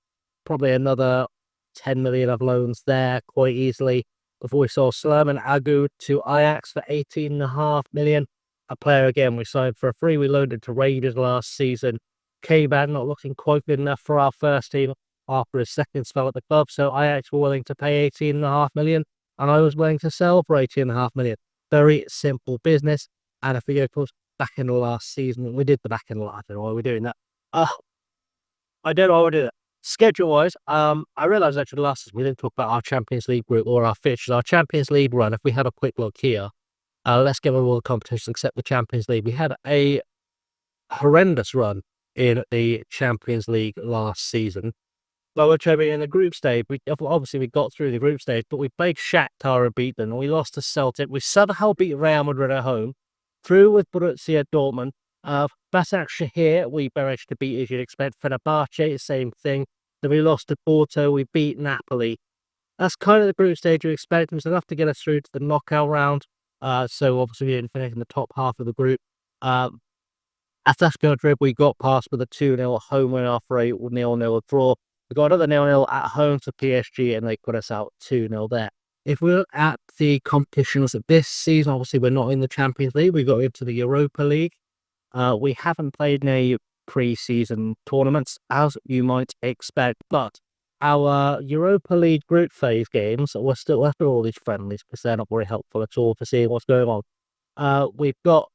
Probably another 10 million of loans there quite easily. Before we saw Slerman Agu to Ajax for 18.5 million. A player again we signed for a free. We loaned to Raiders last season. K-Man not looking quite good enough for our first team after his second spell at the club, so Ajax were willing to pay 18.5 million, and I was willing to sell for 18.5 million. Very simple business. And if we go back in the last season, we did the back in the last. I don't know why we're doing that. I don't know why we do that. Schedule-wise, I realised actually last season we didn't talk about our Champions League group or our fixtures. Our Champions League run, if we had a quick look here, let's give all the competitions except the Champions League. We had a horrendous run in the Champions League last season. But we're in the group stage. We got through the group stage, but we played Shakhtar and beat them, and we lost to Celtic. We somehow beat Real Madrid at home, through with Borussia Dortmund. Basak Shahir, we managed to beat, as you'd expect. Fenerbahce, same thing. Then we lost to Porto. We beat Napoli. That's kind of the group stage you expect. It was enough to get us through to the knockout round. So obviously we didn't finish in the top half of the group. Atletico Madrid, we got past with a 2-0 home win after a 0-0 draw. We got another 0-0 at home to PSG, and they put us out 2-0 there. If we look at the competitions of this season, obviously we're not in the Champions League. We got into the Europa League. We haven't played any pre-season tournaments, as you might expect, but our Europa League group phase games, we're still after all these friendlies because they're not very helpful at all for seeing what's going on. We've got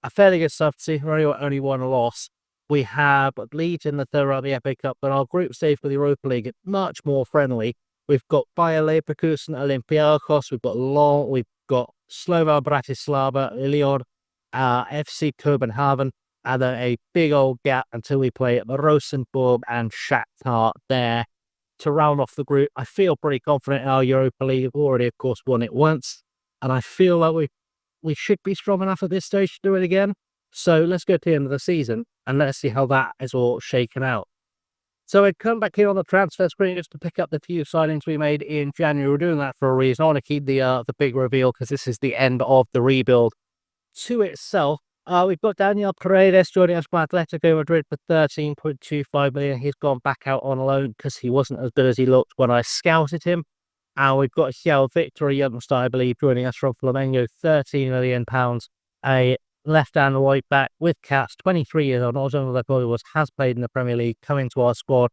a fairly good stuff to see. Only one loss. We have Leeds in the third round of the FA Cup, but our group stage for the Europa League is much more friendly. We've got Bayer Leverkusen, Olympiacos, we've got Slovan Bratislava, Lyon, FC Copenhagen, and then a big old gap until we play Rosenborg and Shakhtar there to round off the group. I feel pretty confident in our Europa League. We've already, of course, won it once, and I feel like we should be strong enough at this stage to do it again. So let's go to the end of the season and let's see how that is all shaken out. So I come back here on the transfer screen just to pick up the few signings we made in January. We're doing that for a reason. I want to keep the big reveal because this is the end of the rebuild to itself. We've got Daniel Paredes joining us from Atletico Madrid for 13.25 million. He's gone back out on loan because he wasn't as good as he looked when I scouted him. And we've got Xiao Victor, a youngster, I believe, joining us from Flamengo, £13 million. A left and right back with Cats, 23 years old, not as old as I thought he was, has played in the Premier League, coming to our squad,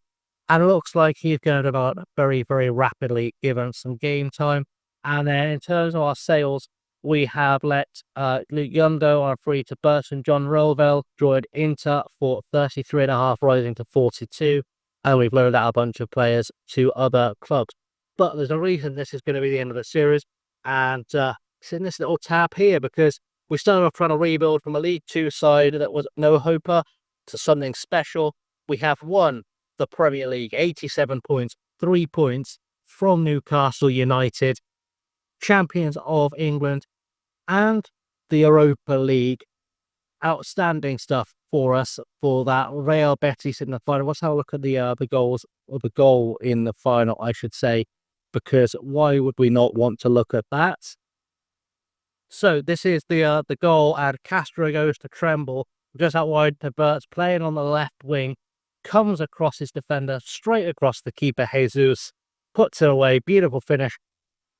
and looks like he's going to develop very, very rapidly given some game time. And then in terms of our sales, we have let Luke Yundo on free to Burton. John Rolvell joined Inter for 33.5, rising to 42, and we've loaned out a bunch of players to other clubs. But there's a reason this is going to be the end of the series, and it's in this little tab here because we started off trying to rebuild from a League 2 side that was no hoper to something special. We have won the Premier League, 87 points, 3 points from Newcastle United, champions of England, and the Europa League. Outstanding stuff for us for that. Real Betis in the final. Let's have a look at the goals, or the goal in the final, I should say, because why would we not want to look at that? So this is the goal, and Castro goes to Tremble, just out wide to Bert's, playing on the left wing, comes across his defender, straight across the keeper Jesus, puts it away, beautiful finish.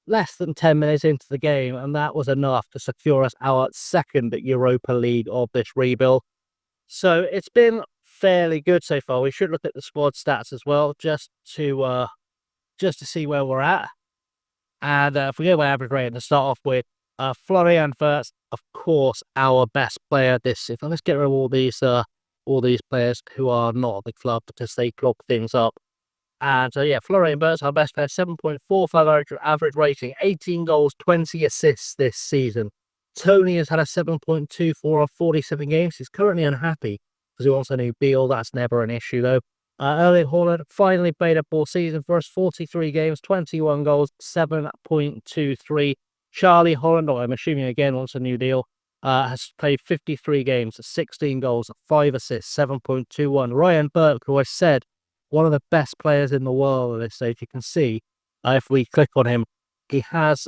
Less than 10 minutes into the game, and that was enough to secure us our second Europa League of this rebuild. So it's been fairly good so far. We should look at the squad stats as well, just to see where we're at. And if we go by average rating to start off with, Florian Wirtz, of course, our best player this season. Let's get rid of all these players who are not at the club because they clog things up. And yeah, Florian Wirtz, our best player, 7.45 average rating, 18 goals, 20 assists this season. Tony has had a 7.24 of 47 games. He's currently unhappy because he wants a new deal. That's never an issue, though. Erling Haaland finally played a full season for us, 43 games, 21 goals, 7.23. Charlie Holland, I'm assuming again wants a new deal, has played 53 games, 16 goals, 5 assists, 7.21. Ryan Burke, who I said, one of the best players in the world at this stage. You can see, if we click on him, he has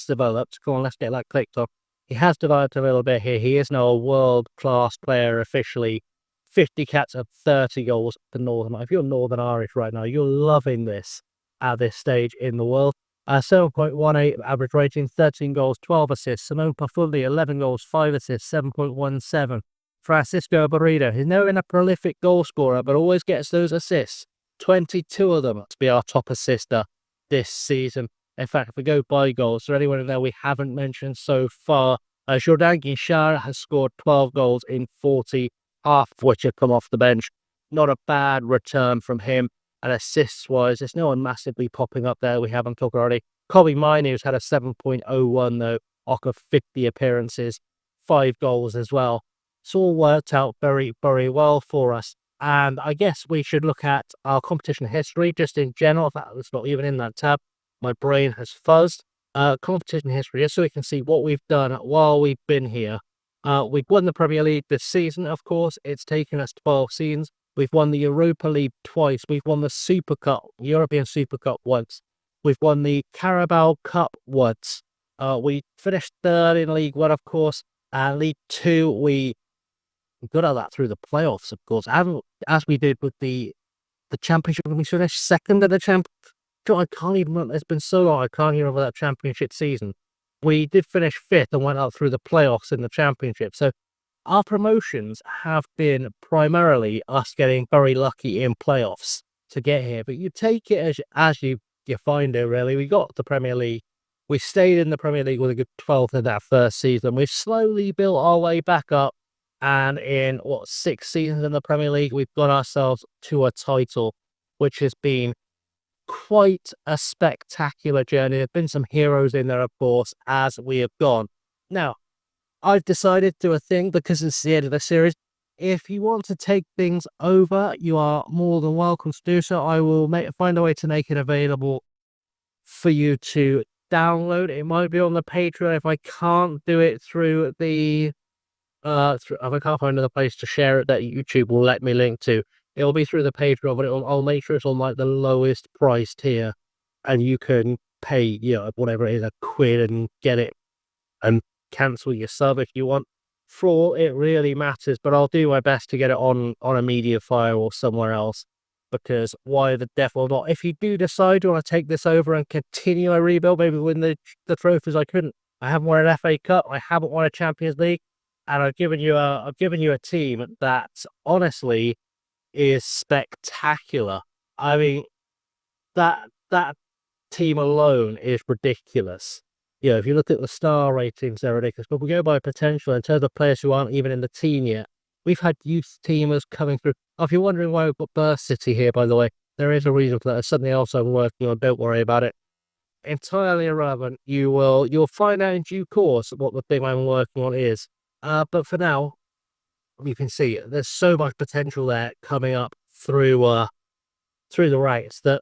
developed. Come on, let's get that clicked on. He has developed a little bit here. He is now a world-class player officially. 50 caps and 30 goals for Northern. If you're Northern Irish right now, you're loving this at this stage in the world. 7.18 average rating, 13 goals, 12 assists. Simone Pafulli, 11 goals, 5 assists, 7.17. Francisco Barredo, he's never been a prolific goal scorer, but always gets those assists. 22 of them to be our top assister this season. In fact, if we go by goals, is there anyone in there we haven't mentioned so far? Jordan Guichard has scored 12 goals in 40, half of which have come off the bench. Not a bad return from him. And assists-wise, there's no one massively popping up there we haven't talked already. Kobe Mainoo's had a 7.01, though, off of 50 appearances, 5 goals as well. It's all worked out very, very well for us. And I guess we should look at our competition history, just in general. In fact, it's not even in that tab. My brain has fuzzed. Competition history, just so we can see what we've done while we've been here. We've won the Premier League this season, of course. It's taken us 12 seasons. We've won the Europa League twice. We've won the Super Cup, European Super Cup once. We've won the Carabao Cup once. We finished third in League One, of course. League Two, we got out that through the playoffs, of course. As we did with the Championship, we finished second at the Championship. I can't even remember. It's been so long, I can't even remember that Championship season. We did finish fifth and went out through the playoffs in the Championship. So our promotions have been primarily us getting very lucky in playoffs to get here. But you take it as you find it, really. We got the Premier League. We stayed in the Premier League with a good 12th in that first season. We've slowly built our way back up. And in, 6 seasons in the Premier League, we've got ourselves to a title, which has been quite a spectacular journey. There have been some heroes in there, of course, as we have gone. Now, I've decided to do a thing because it's the end of the series. If you want to take things over, you are more than welcome to do so. I will find a way to make it available for you to download. It might be on the Patreon if I can't do it through the if I can't find another place to share it that YouTube will let me link to. It'll be through the Patreon, but I'll make sure it's on like the lowest price tier, and you can pay, whatever it is, £1 and get it and cancel your sub if you want. For all it really matters, but I'll do my best to get it on a media file or somewhere else, because why the devil not? If you do decide you want to take this over and continue a rebuild, maybe win the trophies I couldn't. I haven't won an FA Cup, I haven't won a Champions League, and I've given you a team that honestly is spectacular. I mean, that team alone is ridiculous. If you look at the star ratings, they're ridiculous. But we go by potential in terms of players who aren't even in the team yet. We've had youth teamers coming through. Oh, if you're wondering why we've got Burst City here, by the way, there is a reason for that. There's something else I'm working on. Don't worry about it. Entirely irrelevant. You'll find out in due course what the thing I'm working on is. But for now, you can see there's so much potential there coming up through the ranks that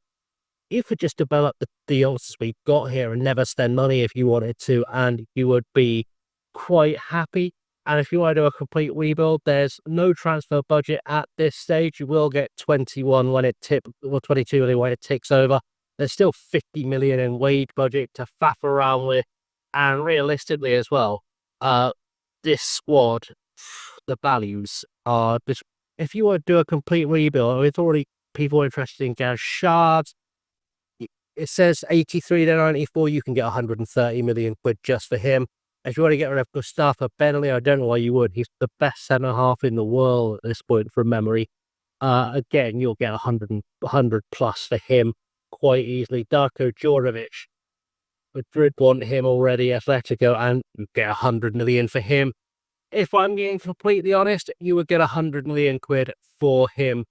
you could just develop the youngsters we've got here and never spend money if you wanted to, and you would be quite happy. And if you want to do a complete rebuild, there's no transfer budget at this stage. You will get 21 when 22 when it ticks over. There's still 50 million in wage budget to faff around with, and realistically as well, this squad, the values are just, if you want to do a complete rebuild, it's already people interested in Gashard. It says 83 to 94, you can get 130 million quid just for him. If you want to get rid of Mustafa Bentley, I don't know why you would. He's the best centre half in the world at this point from memory. Again, you'll get 100 plus for him quite easily. Darko Djordjevic, Madrid want him already, Atletico, and you get 100 million for him. If I'm being completely honest, you would get 100 million quid for him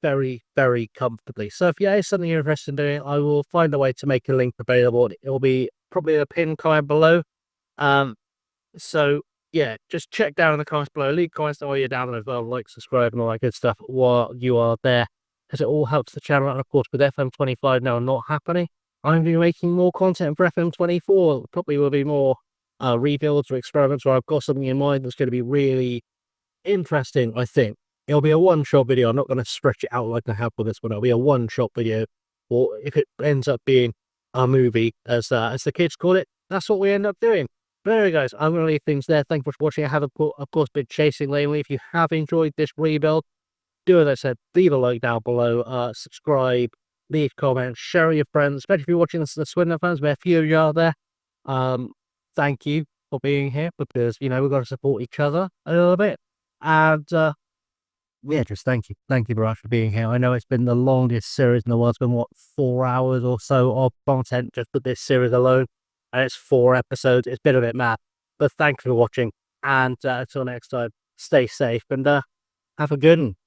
very, very comfortably. So if yeah, it's something you're interested in doing, I will find a way to make a link available. It'll be probably a pin comment below. So yeah, just check down in the comments below. Leave comments while you're down there as well. Like, subscribe, and all that good stuff while you are there, as it all helps the channel. And of course, with FM25 now not happening, I'm going to be making more content for FM24. Probably will be more rebuilds or experiments, or I've got something in mind that's going to be really interesting, I think. It'll be a one-shot video. I'm not going to stretch it out like I have with this one. It'll be a one-shot video, or if it ends up being a movie, as the kids call it, that's what we end up doing. But anyway, guys, I'm going to leave things there. Thank you for watching. I have, of course, been chasing lately. If you have enjoyed this rebuild, do as I said, leave a like down below, subscribe, leave comments, share with your friends, especially if you're watching this to the Swindon fans, where a few of you are there. Thank you for being here, because, you know, we've got to support each other a little bit. And, yeah, just thank you. Thank you very much for being here. I know it's been the longest series in the world. It's been, what, 4 hours or so of content just for this series alone. And it's 4 episodes. It's been a bit mad. But thank you for watching. And until next time, stay safe and have a good one.